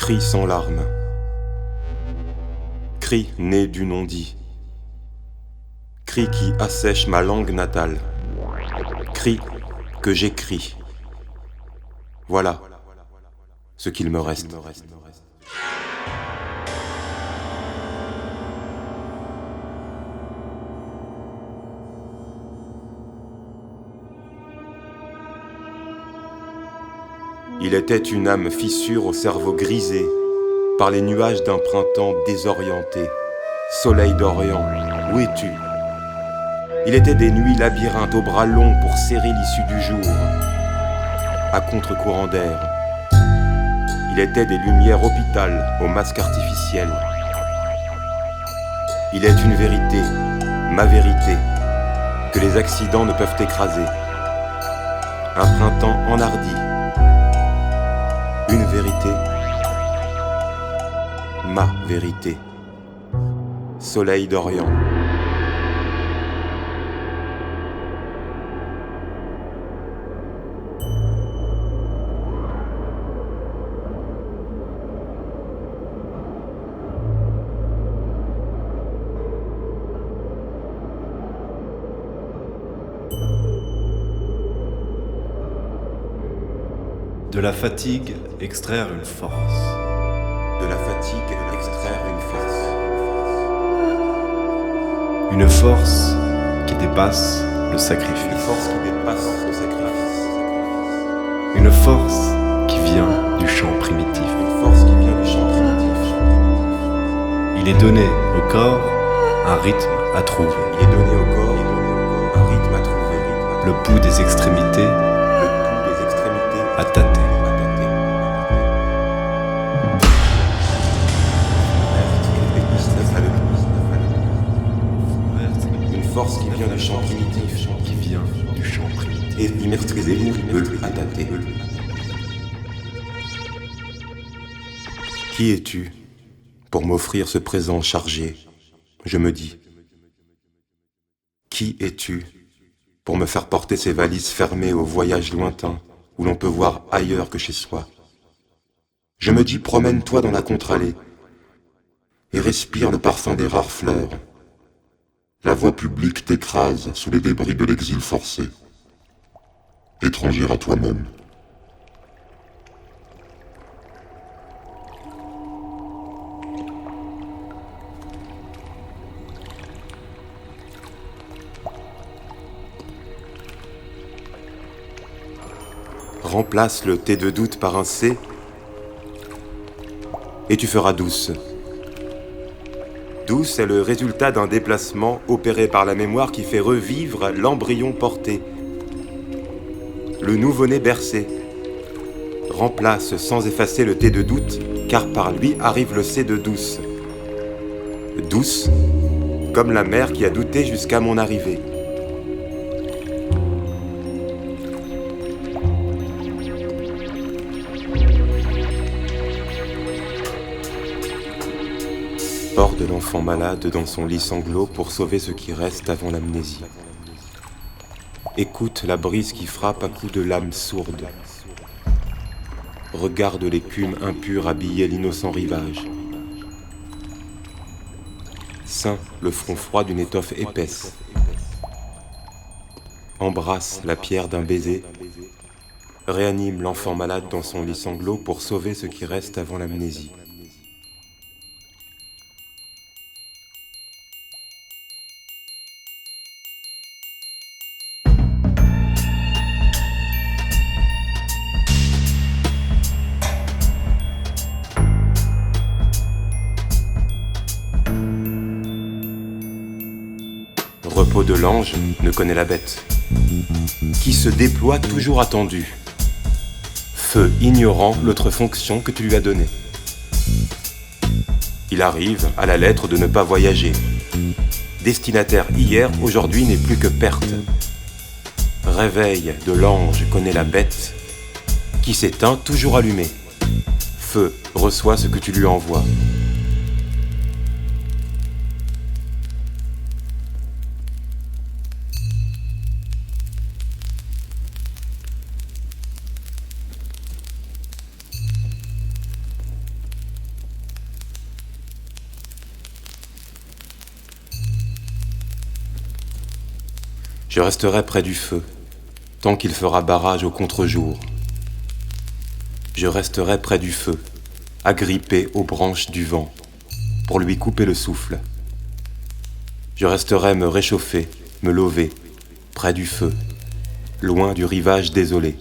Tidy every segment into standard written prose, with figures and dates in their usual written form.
Cri sans larmes. Cri né du non-dit. Cri qui assèche ma langue natale. Cri que j'écris. Voilà ce qu'il me reste. Il était une âme fissure au cerveau grisé par les nuages d'un printemps désorienté. Soleil d'Orient, où es-tu? Il était des nuits labyrinthes aux bras longs pour serrer l'issue du jour, à contre-courant d'air. Il était des lumières hôpital au masque artificiel. Il est une vérité, ma vérité, que les accidents ne peuvent écraser. Un printemps enhardi. Une vérité, ma vérité. Soleil d'Orient. De la fatigue, extraire une force. De la fatigue, extraire une force. Une force qui dépasse le sacrifice. Une force qui dépasse le sacrifice. Une force qui vient du chant primitif. Une force qui vient du chant primitif. Il est donné au corps un rythme à trouver. Il est donné au corps un rythme à trouver. Le bout des extrémités à tâter. Une force qui vient du chant primitif. Qui vient du chant primitif. Et d'immertriser à tâter. Qui es-tu pour m'offrir ce présent chargé? Je me dis. Qui es-tu pour me faire porter ces valises fermées au voyage lointain où l'on peut voir ailleurs que chez soi? Je me dis, promène-toi dans la contre-allée et respire le parfum des rares fleurs. La voie publique t'écrase sous les débris de l'exil forcé. Étranger à toi-même. Remplace le T de doute par un C et tu feras douce. Douce est le résultat d'un déplacement opéré par la mémoire qui fait revivre l'embryon porté, le nouveau-né bercé. Remplace sans effacer le T de doute, car par lui arrive le C de douce. Douce, comme la mère qui a douté jusqu'à mon arrivée. Hors de l'enfant malade dans son lit sanglot pour sauver ce qui reste avant l'amnésie. Écoute la brise qui frappe à coups de lame sourde. Regarde l'écume impure habiller l'innocent rivage. Ceint le front froid d'une étoffe épaisse. Embrasse la pierre d'un baiser. Réanime l'enfant malade dans son lit sanglot pour sauver ce qui reste avant l'amnésie. Repos de l'ange ne connaît la bête, qui se déploie toujours attendu. Feu ignorant l'autre fonction que tu lui as donnée. Il arrive à la lettre de ne pas voyager. Destinataire hier, aujourd'hui n'est plus que perte. Réveil de l'ange connaît la bête, qui s'éteint toujours allumé. Feu reçoit ce que tu lui envoies. Je resterai près du feu, tant qu'il fera barrage au contre-jour. Je resterai près du feu, agrippé aux branches du vent, pour lui couper le souffle. Je resterai me réchauffer, me lever, près du feu, loin du rivage désolé.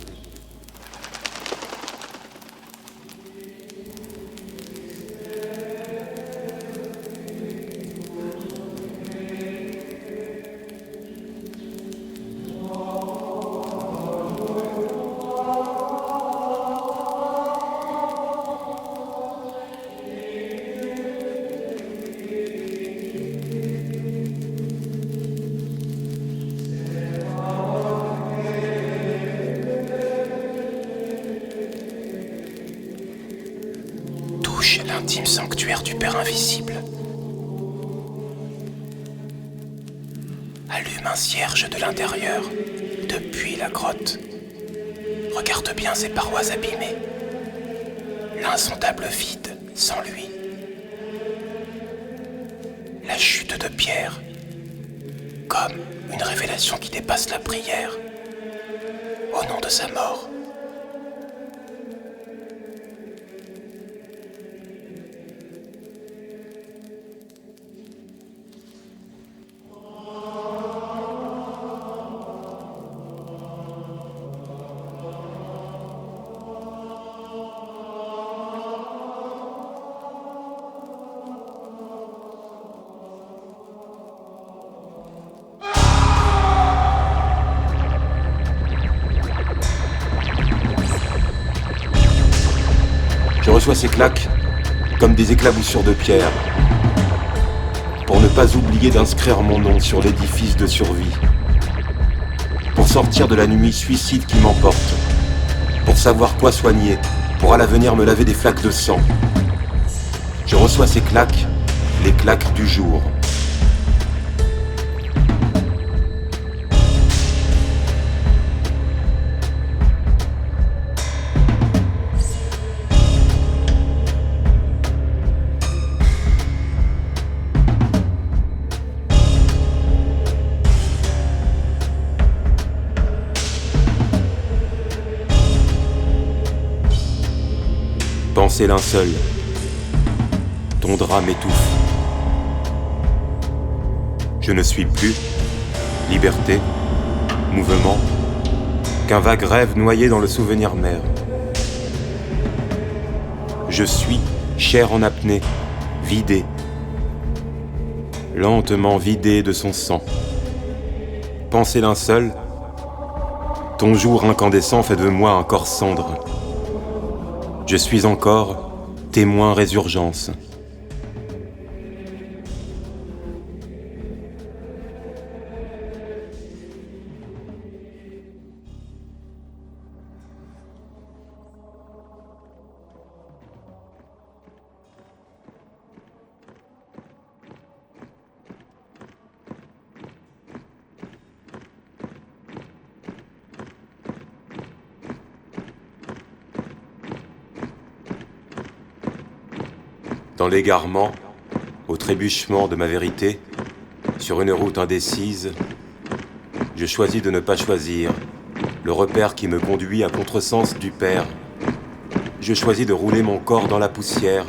L'intime sanctuaire du Père invisible. Allume un cierge de l'intérieur, depuis la grotte. Regarde bien ces parois abîmées. L'insondable vide sans lui. La chute de pierre, comme une révélation qui dépasse la prière, au nom de sa mort. Je reçois ces claques comme des éclaboussures de pierre, pour ne pas oublier d'inscrire mon nom sur l'édifice de survie, pour sortir de la nuit suicide qui m'emporte, pour savoir quoi soigner, pour à l'avenir me laver des flaques de sang. Je reçois ces claques, les claques du jour. Pensée linceul, ton drap m'étouffe. Je ne suis plus liberté, mouvement, qu'un vague rêve noyé dans le souvenir mer. Je suis chair en apnée, vidé, lentement vidé de son sang. Pensée linceul, ton jour incandescent fait de moi un corps cendre. Je suis encore témoin résurgence. Dans l'égarement, au trébuchement de ma vérité, sur une route indécise, je choisis de ne pas choisir le repère qui me conduit à contresens du Père. Je choisis de rouler mon corps dans la poussière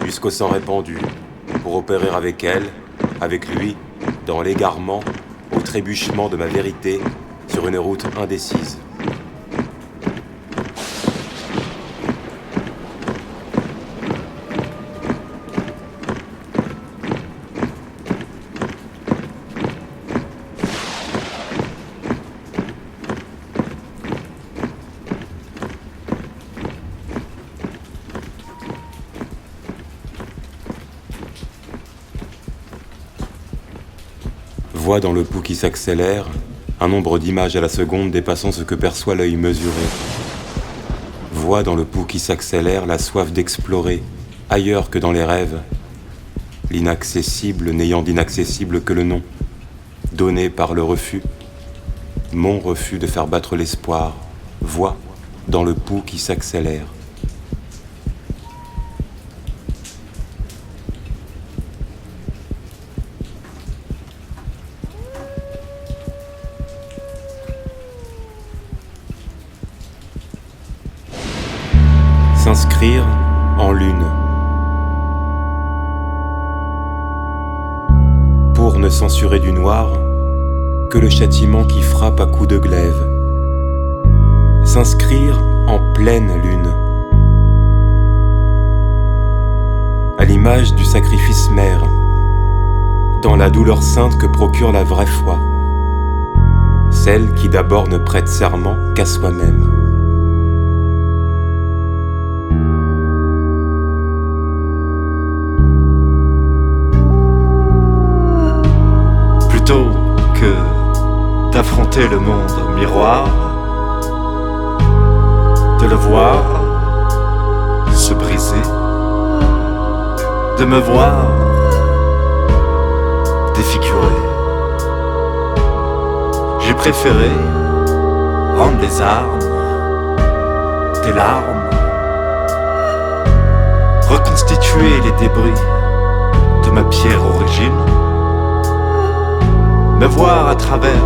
jusqu'au sang répandu, pour opérer avec elle, avec lui, dans l'égarement, au trébuchement de ma vérité, sur une route indécise. Vois dans le pouls qui s'accélère un nombre d'images à la seconde dépassant ce que perçoit l'œil mesuré. Vois dans le pouls qui s'accélère la soif d'explorer, ailleurs que dans les rêves, l'inaccessible n'ayant d'inaccessible que le nom, donné par le refus, mon refus de faire battre l'espoir. Vois dans le pouls qui s'accélère. s'inscrire en lune. Pour ne censurer du noir que le châtiment qui frappe à coups de glaive. S'inscrire en pleine lune. À l'image du sacrifice mère, dans la douleur sainte que procure la vraie foi, celle qui d'abord ne prête serment qu'à soi-même. Plutôt que d'affronter le monde miroir, de le voir se briser, de me voir défiguré, j'ai préféré rendre des armes, des larmes, reconstituer les débris de ma pierre origine, me voir à travers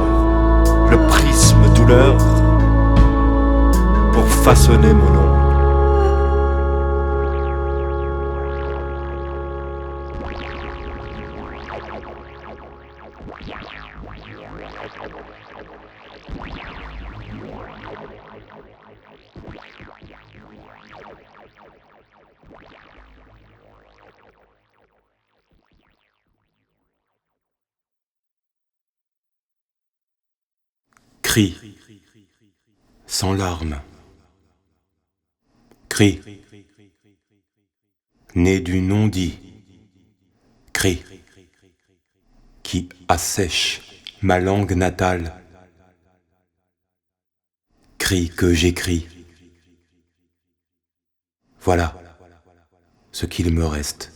le prisme douleur pour façonner mon nom. Crie, sans larmes. Crie, né du non-dit. Crie, qui assèche ma langue natale. Crie que j'écris. Voilà ce qu'il me reste.